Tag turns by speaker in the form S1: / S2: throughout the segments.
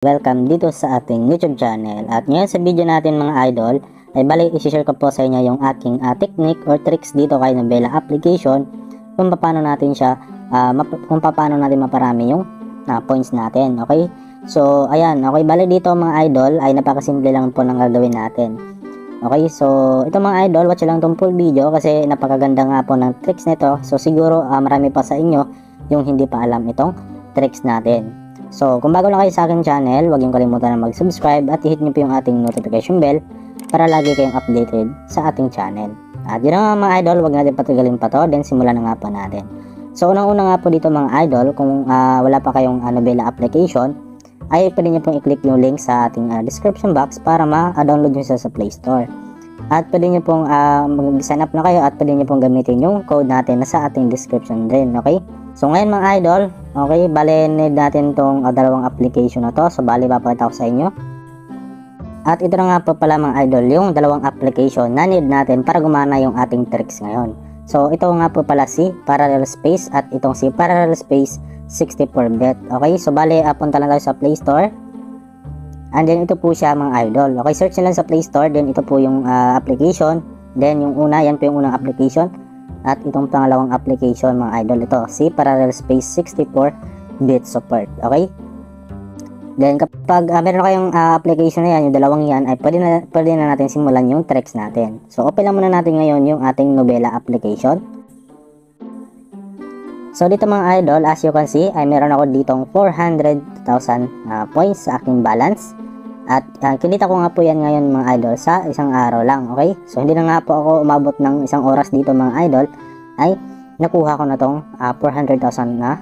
S1: Welcome dito sa ating YouTube channel. At ngayon sa video natin mga idol, ay bali i-share ko po sa inyo yung aking technique or tricks dito kay Nobela application kung paano natin siya, kung paano natin maparami yung points natin. Okay? So, ayan. Okay, bali dito mga idol ay napakasimple lang po ng gagawin natin. Okay, so ito mga idol, watch lang itong full video kasi napakaganda nga po ng tricks nito. So, siguro marami pa sa inyo yung hindi pa alam itong tricks natin. So, kung bago lang kayo sa aking channel, huwag niyong kalimutan na mag-subscribe at i-hit niyo po yung ating notification bell para lagi kayong updated sa ating channel. At yun nga mga idol, huwag natin patagalin pa to, then simulan na nga po natin. So, unang-una nga po dito mga idol, kung wala pa kayong Nobela application, ay pwede niyo pong i-click yung link sa ating description box para ma-download nyo siya sa Play Store. At pwede niyo pong mag-sign up na kayo at pwede niyo pong gamitin yung code natin na sa ating description din, okay? So ngayon mga idol, okay, bale need natin tong dalawang application na to. So bali papakita ko sa inyo. At ito na nga po pala mga idol, yung dalawang application na need natin para gumana yung ating tricks ngayon. So ito nga po pala si Parallel Space at itong si Parallel Space 64-bit. Okay, so bali punta lang tayo sa Play Store. And then ito po siya mga idol. Okay, search nyo lang sa Play Store. Then ito po yung application. Then yung una, yan po yung unang application. At itong pangalawang application mga idol, ito si Parallel Space 64-bit support. Okay, then kapag meron kayong application na yan, yung dalawang yan, ay pwede na natin simulan yung tricks natin. So open lang muna natin ngayon yung ating Nobela application. So dito mga idol, as you can see, ay meron ako ditong 400,000 points sa aking balance. At kinita ko nga po yan ngayon mga idol sa isang araw lang, okay? So hindi na nga po ako umabot ng isang oras dito mga idol, ay nakuha ko na tong 400,000 na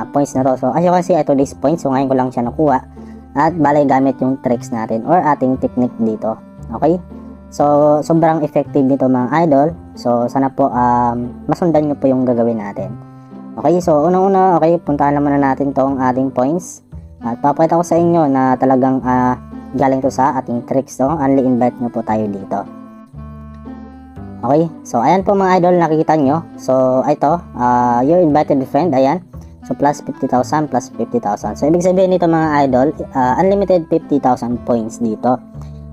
S1: points na to. So as you can see, ito this points, so ngayon ko lang siya nakuha. At balay gamit yung tricks natin or ating technique dito, okay? So sobrang effective nito mga idol. So sana po masundan nyo po yung gagawin natin. Okay, so unang-una, okay, puntahan naman na natin tong ating points. At papakita ko sa inyo na talagang galing to sa ating tricks, so only invite nyo po tayo dito. Okay, so ayan po mga idol, nakikita nyo. So ito, your invited friend, ayan. So plus 50,000 plus 50,000. So ibig sabihin nito mga idol, unlimited 50,000 points dito.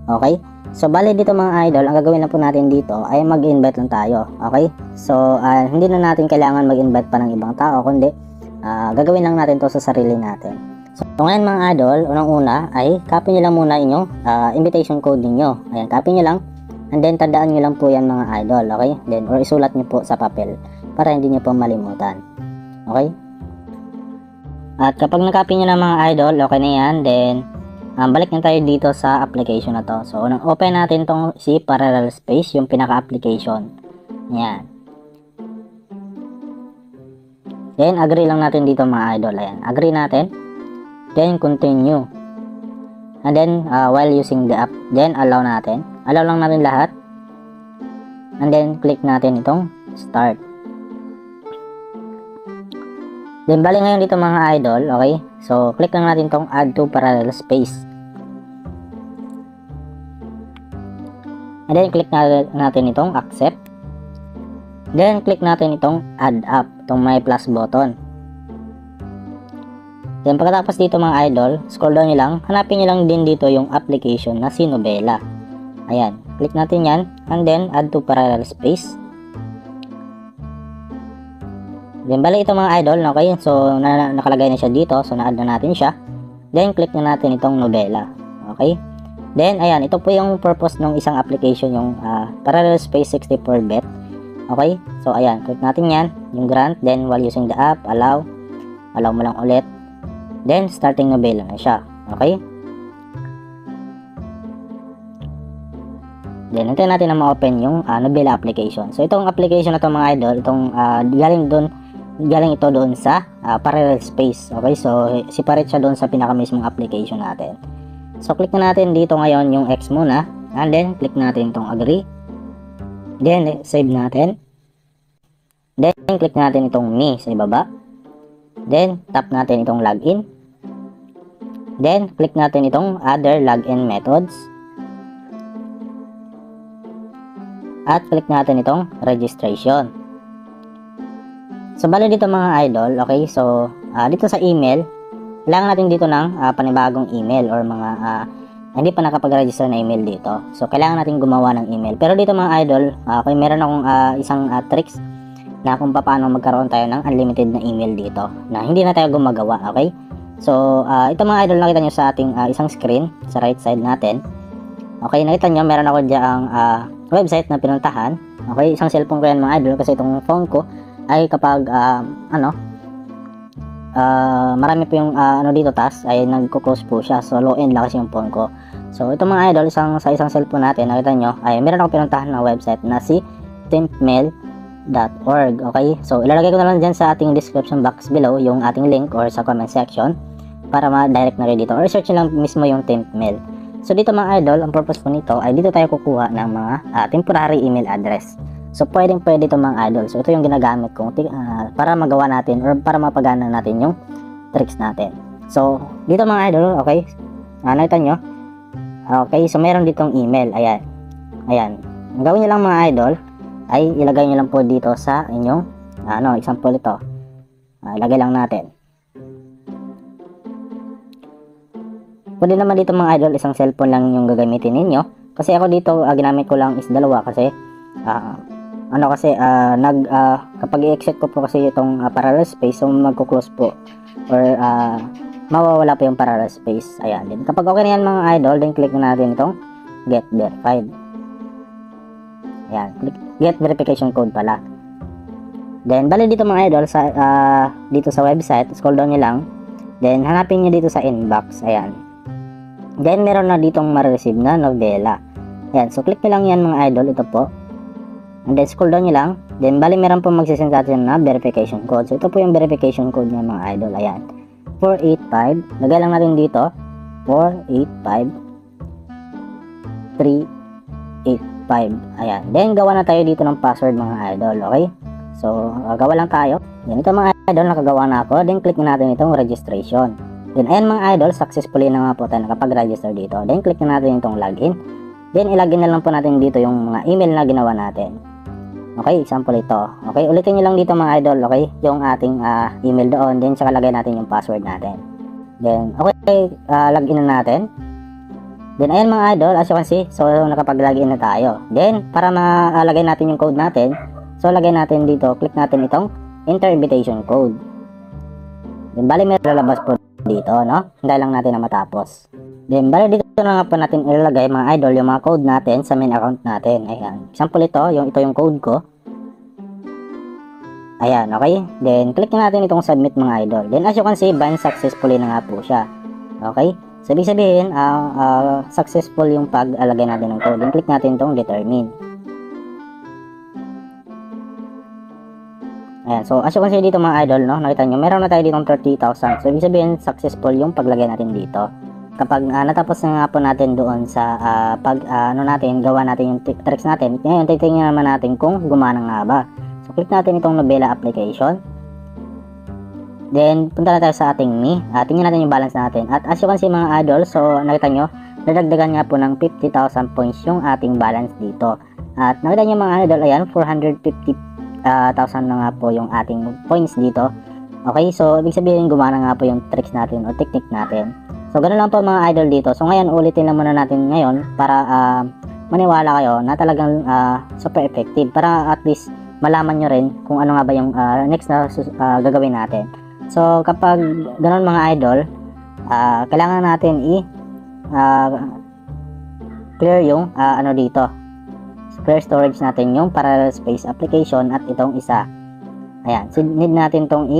S1: Okay, so bali dito mga idol, ang gagawin na po natin dito ay mag-invite lang tayo. Okay, so hindi na natin kailangan mag-invite pa ng ibang tao, kundi gagawin lang natin to sa sarili natin. So ngayon mga idol, unang-una ay copy nyo lang muna inyong invitation code ninyo. Ayan, copy nyo lang. And then tandaan nyo lang po yan mga idol. Okay? Then, or isulat nyo po sa papel para hindi nyo po malimutan. Okay? At kapag na-copy nyo na mga idol, okay na yan. Then, balik na tayo dito sa application na to. So, open natin tong si Parallel Space, yung pinaka-application. Ayan. Then, agree lang natin dito mga idol. Ayan, agree natin. Then continue. And then while using the app, then allow natin. Allow lang natin lahat. And then click natin itong start. Then bali ngayon dito mga idol, okay? So click lang natin itong add to Parallel Space. And then click natin itong accept. Then click natin itong add up, itong may plus button. Then pagkatapos dito mga idol, scroll down nyo lang, hanapin nyo lang din dito yung application na si Nobela. Ayan, click natin yan, and then add to Parallel Space. Then bali ito mga idol, okay, so nakalagay na siya dito, so na-add na natin siya. Then click na natin itong Nobela, okay. Then ayan, ito po yung purpose ng isang application, yung Parallel Space 64-bit. Okay, so ayan, click natin yan, yung grant, then while using the app, allow mo lang ulit. Then, starting Nobela na siya. Okay? Then, hintayin natin na ma-open yung Nobela application. So, itong application na to mga idol, itong galing ito doon sa Parallel Space. Okay? So, separate siya doon sa pinaka-mismong application natin. So, click na natin dito ngayon yung X muna. And then, click natin itong agree. Then, save natin. Then, click natin itong me sa ibaba. Then, tap natin itong login. Then, click natin itong other login methods. At click natin itong registration. So, bali dito mga idol, okay, so, dito sa email, kailangan natin dito ng panibagong email or mga hindi pa nakapag-register na email dito. So, kailangan natin gumawa ng email. Pero dito mga idol, okay, meron akong isang tricks na kung paano magkaroon tayo ng unlimited na email dito na hindi na tayo gumagawa, okay? So, ito mga idol, nakita nyo sa ating isang screen sa right side natin. Okay, nakita nyo, meron ako dyang website na pinuntahan. Okay, isang cellphone ko yan mga idol kasi itong phone ko ay kapag marami po yung dito task ay nagko-close po siya. So, low end lang kasi yung phone ko. So, ito mga idol, sa isang cellphone natin, nakita nyo, ay meron ako pinuntahan na website na si tempmail.org. Okay, so ilalagay ko na lang dyan sa ating description box below yung ating link or sa comment section para ma-direct na rin dito. Or search lang mismo yung Tempmail. So, dito mga idol, ang purpose po nito ay dito tayo kukuha ng mga temporary email address. So, pwede ito mga idol. So, ito yung ginagamit kong para magawa natin or para mapagana natin yung tricks natin. So, dito mga idol, okay, nakita nyo. Okay, so meron ditong email. Ayan. Ayan. Ang gawin nyo lang mga idol ay ilagay nyo lang po dito sa inyong example ito. Ilagay lang natin. Pwede naman dito mga idol, isang cellphone lang yung gagamitin ninyo. Kasi ako dito, ginamit ko lang is dalawa kasi kapag i-exit ko po kasi itong parallel space, so magko-close po or mawawala po yung parallel space. Ayan. Then, kapag okay na yan mga idol, then click na natin itong get verified. Ayan. Click get verification code pala. Then, bali dito mga idol, dito sa website, scroll down nyo lang. Then, hanapin nyo dito sa inbox. Ayan. Then, meron na ditong ma-receive na novela. Ayan. So, click nyo lang yan mga idol. Ito po. And then, scroll down nyo lang. Then, bali meron po magsisend sa atin na verification code. So, ito po yung verification code niya mga idol. Ayan. 485. Lagay lang natin dito. 485-385. Ayan. Then, gawa na tayo dito ng password mga idol. Okay? So, gawa lang tayo. Then, ito mga idol, nakagawa na ako. Then, click na natin itong registration. Then, ayan mga idol, successfully na nga po tayo nakapag-register dito. Then, click na natin itong login. Then, ilagin na lang po natin dito yung mga email na ginawa natin. Okay, example ito. Okay, ulitin nyo lang dito mga idol, okay, yung ating email doon. Then, saka lagay natin yung password natin. Then, okay, login na natin. Then, ayan mga idol, as you can see, so nakapag-login na tayo. Then, para malagay natin yung code natin, so lagay natin dito, click natin itong enter invitation code. Then, bali may lalabas po dito, no? Hintay lang natin na matapos. Then, bali dito na nga po natin ilalagay mga idol yung mga code natin sa main account natin. Ayan. Example ito yung code ko. Ayan, okay? Then, click na natin itong submit mga idol. Then, as you can see, bind successfully na nga po siya. Okay? So, ibig sabihin, successful yung pag-alagay natin ng code. Then, click natin itong determine. Ayan. So, as you can see dito mga idol, no? Nakita nyo, meron na tayo ditong 30,000. So, ibig sabihin, successful yung paglagay natin dito. Kapag natapos na nga po natin doon sa gawa natin yung tricks natin, ngayon titingnan naman natin kung gumana nga ba. So, click natin itong novela application. Then, punta na tayo sa ating me. Tingnan natin yung balance natin. At as you can see mga idol, so nakita nyo, nadagdagan nga po ng 50,000 points yung ating balance dito. At nakita nyo mga idol, ayan, 450,000 na nga po yung ating points dito. Okay, so ibig sabihin gumana nga po yung tricks natin o technique natin. So, ganun lang po mga idol dito. So, ngayon, ulitin lang muna natin ngayon para maniwala kayo na talagang super effective. Para at least malaman nyo rin kung ano nga ba yung next na gagawin natin. So, kapag ganun mga idol, kailangan natin clear yung dito. Clear storage natin yung parallel space application at itong isa. Ayan. So, need natin itong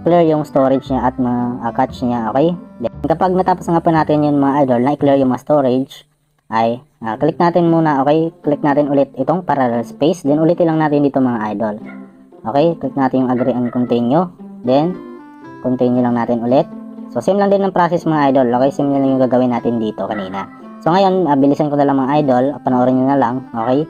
S1: clear yung storage niya at cache niya, okay? Then, kapag natapos nga po natin yun mga idol, na i-clear yung mga storage, ay click natin muna, okay? Click natin ulit itong parallel space, then ulitin lang natin dito mga idol. Okay? Click natin yung agree and continue, then continue lang natin ulit. So, same lang din ng process mga idol, okay? Same lang yung gagawin natin dito kanina. So, ngayon, bilisan ko na lang mga idol, panoorin nyo na lang, okay?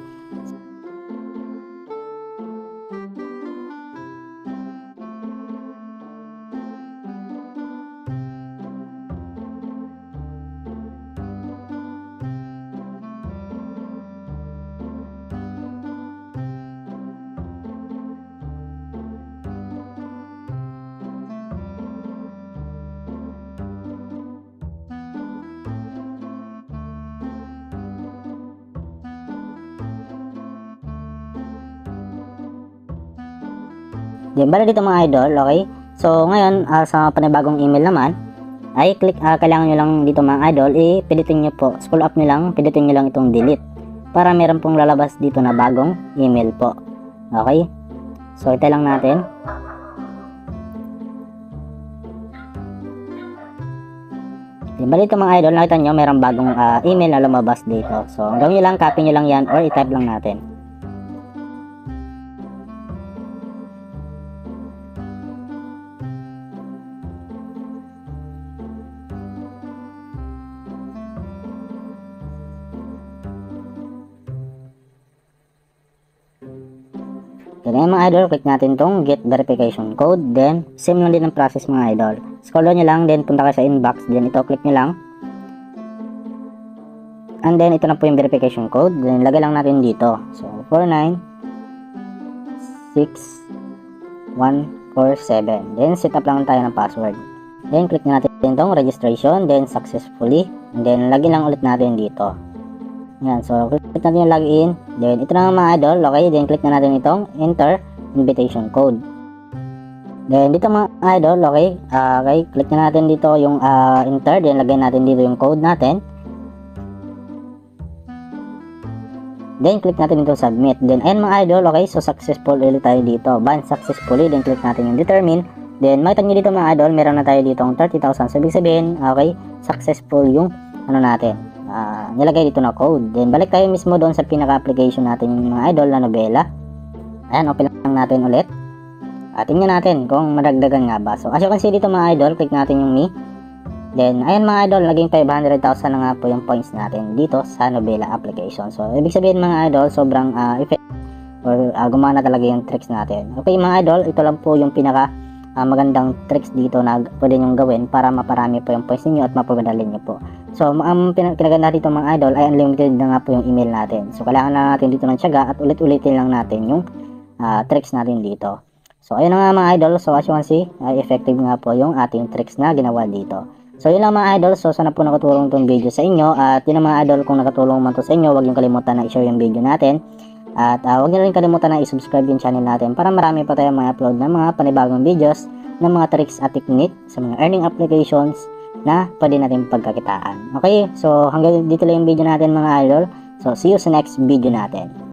S1: Then, bala dito mga idol, okay? So, ngayon, sa panibagong email naman, ay kailangan nyo lang dito mga idol, pilitin nyo po, scroll up nyo lang, pilitin nyo lang itong delete. Para meron pong lalabas dito na bagong email po. Okay? So, ito lang natin. Diba dito mga idol, nakita nyo, meron bagong email na lumabas dito. So, ang gawin nyo lang, copy nyo lang yan, or i-type lang natin. Then mga idol, click natin tong get verification code. Then, same lang din ang process mga idol. Scroll nyo lang, then punta kayo sa inbox. Then, ito, click nyo lang. And then, ito na po yung verification code. Then, lagay lang natin dito. So, 4961147. Then, set up lang tayo ng password. Then, click na natin tong registration. Then, successfully. And then, lagay lang ulit natin dito. Yan, so click natin yung login. Then ito na mga idol, okay? Then click na natin itong enter invitation code. Then dito mga idol, okay? Okay, click na natin dito yung enter. Then lagay natin dito yung code natin. Then click natin dito submit. Then ayan mga idol, okay? So successful ulit tayo dito. Ban successfully. Then click natin yung determine. Then makita nyo dito mga idol, meron na tayo dito 30,000. So ibig sabihin, okay? Successful yung ano natin. Nilagay dito na code. Then balik tayo mismo doon sa pinaka-application natin yung mga idol na Nobela. Ayan, open lang natin ulit. Tingnan natin kung madagdagan nga ba. So as you can see dito mga idol, click natin yung me. Then ayan mga idol, naging 500,000 na nga po yung points natin dito sa Nobela application. So ibig sabihin mga idol, sobrang effect or gumana talaga yung tricks natin. Okay mga idol, ito lang po yung pinaka magandang tricks dito na pwede nyong gawin para maparami po yung points niyo at mapapadali niyo po. So, ang pinaganda dito mga idol ay unlimited na nga po yung email natin. So, kailangan na natin dito ng tiyaga at ulit-ulitin lang natin yung tricks natin dito. So, ayun na nga mga idol. So, as you can see, effective nga po yung ating tricks na ginawa dito. So, yun lang mga idol. So, sana po nakatulong itong video sa inyo. At yun mga idol, kung nakatulong man to sa inyo, huwag yung kalimutan na i-share yung video natin. At huwag nyo rin kalimutan na i-subscribe yung channel natin para marami pa tayong mga upload ng mga panibagong videos ng mga tricks at technique sa mga earning applications na pwede natin pagkakitaan. Okay, so hanggang dito lang yung video natin mga idol. So see you sa next video natin.